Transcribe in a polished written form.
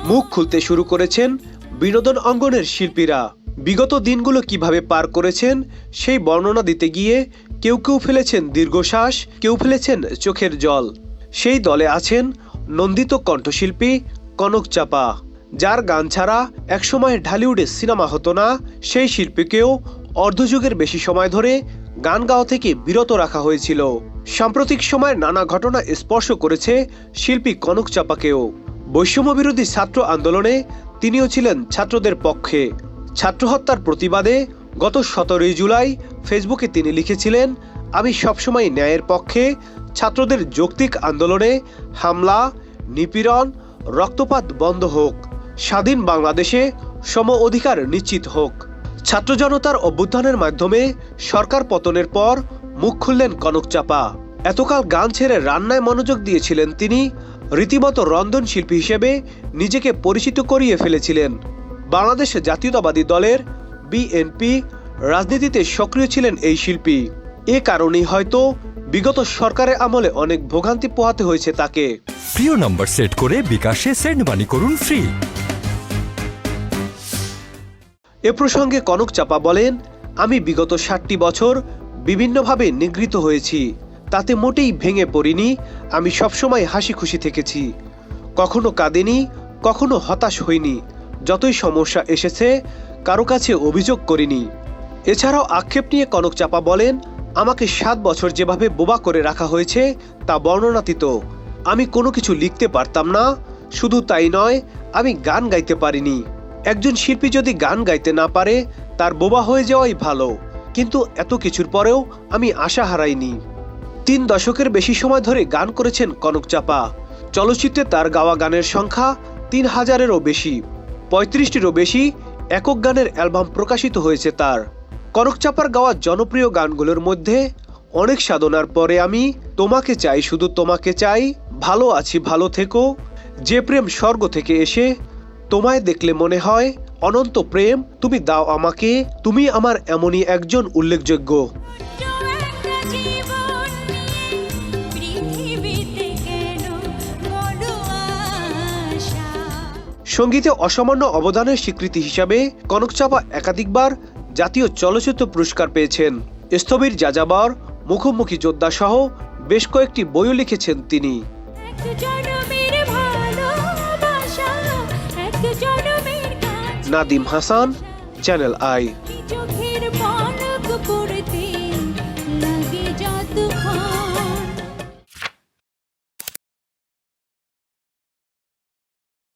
মুখ খুলতে শুরু করেছেন বিনোদন অঙ্গনের শিল্পীরা। বিগত দিনগুলো কিভাবে পার করেছেন সেই বর্ণনা দিতে গিয়ে কেউ কেউ ফেলেছেন দীর্ঘশ্বাস, কেউ ফেলেছেন চোখের জল। সেই দলে আছেন নন্দিত কণ্ঠশিল্পী কনক চাপা, যার গান ছাড়া একসময় ঢালিউডে সিনেমা হতো না। সেই শিল্পীকেও অর্ধযুগের বেশি সময় ধরে গান গাওয়া থেকে বিরত রাখা হয়েছিল। সাম্প্রতিক সময়ের নানা ঘটনা স্পর্শ করেছে শিল্পী কনক চাপাকেও। বৈষম্য বিরোধী ছাত্র আন্দোলনে তিনিও ছিলেন ছাত্রদের পক্ষে। ছাত্র হত্যার প্রতিবাদে গত 17 জুলাই ফেসবুকে তিনি লিখেছিলেন, আমি সবসময় ন্যায়ের পক্ষে, ছাত্রদের যৌক্তিক আন্দোলনে হামলা, নিপীড়ন, রক্তপাত বন্ধ হোক, স্বাধীন বাংলাদেশে সম অধিকার নিশ্চিত হোক। ছাত্র জনতার অভ্যুত্থানের মাধ্যমে সরকার পতনের পর মুখ খুললেন কনক চাপা। এতকাল গান ছেড়ে রান্নায় মনোযোগ দিয়েছিলেন তিনি। রীতিমতো রন্ধনশিল্পী হিসেবে নিজেকে পরিচিত করিয়ে ফেলেছিলেন। বাংলাদেশ জাতীয়তাবাদী দলের বিএনপি রাজনীতিতে সক্রিয় ছিলেন এই শিল্পী। এ কারণেই হয়তো বিগত সরকারের আমলে অনেক ভোগান্তি পোহাতে হয়েছে তাকে। প্রিয় নাম্বার সেট করে বিকাশে সেন্ড মানি করুন ফ্রি। এ প্রসঙ্গে কনক চাপা বলেন, আমি বিগত 60টি বছর বিভিন্নভাবে নিগৃহীত হয়েছি, তাতে মোটেই ভেঙে পড়িনি। আমি সবসময় হাসি খুশি থেকেছি, কখনো কাঁদিনি, কখনো হতাশ হইনি। যতই সমস্যা এসেছে কারো কাছে অভিযোগ করিনি। এছাড়াও আক্ষেপ নিয়ে কনক চাপা বলেন, আমাকে 7 বছর যেভাবে বোবা করে রাখা হয়েছে তা বর্ণনাতীত। আমি কোনো কিছু লিখতে পারতাম না, শুধু তাই নয়, আমি গান গাইতে পারিনি। একজন শিল্পী যদি গান গাইতে না পারে তার বোবা হয়ে যাওয়াই ভালো। কিন্তু এত কিছুর পরেও আমি আশা হারাইনি। 3 দশকের বেশি সময় ধরে গান করেছেন কনক চাপা। চলচ্চিত্রে তার গাওয়া গানের সংখ্যা 3000-এরও বেশি। 35টিরও বেশি একক গানের অ্যালবাম প্রকাশিত হয়েছে তার। কনক চাপার গাওয়া জনপ্রিয় গানগুলোর মধ্যে অনেক সাধনার পরে আমি, তোমাকে চাই শুধু তোমাকে চাই, ভালো আছি ভালো থেকো, যে প্রেম স্বর্গ থেকে এসে, তোমায় দেখলে মনে হয়, অনন্ত প্রেম তুমি দাও আমাকে, তুমি আমার এমনই একজন উল্লেখযোগ্য। সঙ্গীতে অসামান্য অবদানের স্বীকৃতি হিসাবে কনক চাপা একাধিকবার জাতীয় চলচ্চিত্র পুরস্কার পেয়েছেন। স্থবির যাযাবর, মুখোমুখি যোদ্ধা সহ বেশ কয়েকটি বইও লিখেছেন তিনি। Nadim Hasan, channel I.